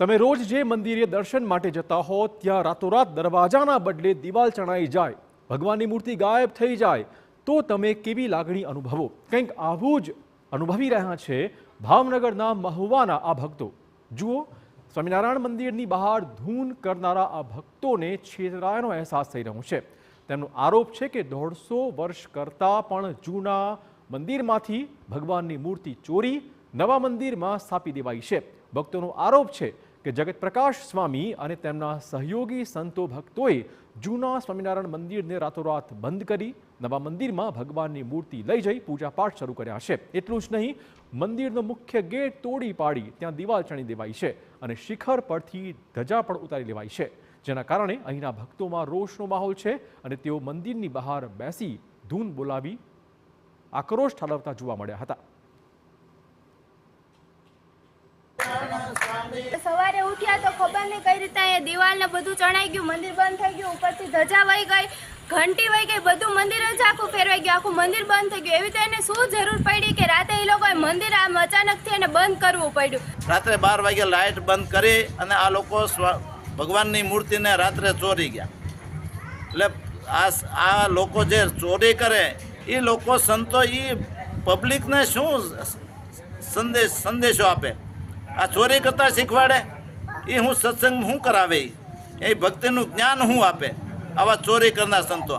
તમે રોજ જે મંદિરે દર્શન માટે જતા હો ત્યાં રાતોરાત દરવાજાના બદલે દિવાલ ચણાઈ જાય, ભગવાનની મૂર્તિ ગાયબ થઈ જાય તો તમે કેવી લાગણી અનુભવો? કંઈક આવું જ અનુભવી રહ્યા છે ભાવનગરના મહુવાના આ ભક્તો। જુઓ, સ્વામિનારાયણ મંદિરની બહાર ધૂન કરનારા આ ભક્તોને છેતરાયાનો અહેસાસ થઈ રહ્યો છે। તેમનો આરોપ છે કે 150 વર્ષ કરતાં પણ જૂના મંદિરમાંથી ભગવાનની મૂર્તિ ચોરી નવા મંદિરમાં સ્થાપી દેવાઈ છે। ભક્તોનો આરોપ છે કે જગત પ્રકાશ સ્વામી અને તેમના સહયોગી સંતો ભક્તોએ જૂના સ્વામિનારાયણ મંદિરને રાતોરાત બંધ કરી નવા મંદિરમાં ભગવાનની મૂર્તિ લઈ જઈ પૂજાપાઠ શરૂ કર્યા છે। એટલું જ નહીં, મંદિરનો મુખ્ય ગેટ તોડી પાડી ત્યાં દિવાલ ચણી દેવાઈ છે અને શિખર પરથી ધજા પણ ઉતારી લેવાઈ છે, જેના કારણે અહીંના ભક્તોમાં રોષનો માહોલ છે અને તેઓ મંદિરની બહાર બેસી ધૂન બોલાવી આક્રોશ ઠાલવતા જોવા મળ્યા હતા। સવારે ઉઠ્યા તો ખબર નહીં કઈ રીતે અહીંયા દિવાલ ને બધું ચણાઈ ગયું, મંદિર બંધ થઈ ગયું, ઉપરથી ધજા વહી ગઈ, ઘંટી વહી ગઈ, બધું મંદિર જ આખું ફેરવાઈ ગયું, આખું મંદિર બંધ થઈ ગયું। એવી તો એને શું જરૂર પડી કે રાતે એ લોકોએ મંદિર આમ અચાનકથી એને બંધ કરવું પડ્યું? રાત્રે 12 વાગે લાઇટ બંધ કરી અને આ લોકો ભગવાનની મૂર્તિને રાત્રે ચોરી ગયા। એટલે આ લોકો જે ચોરી કરે એ લોકો સંતો એ પબ્લિકને શું સંદેશો આપે? આ ચોરી કરતા શીખવાડે? એ હું સત્સંગ શું કરાવે? એ ભક્તિનું જ્ઞાન શું આપે આવા ચોરી કરનાર સંતો?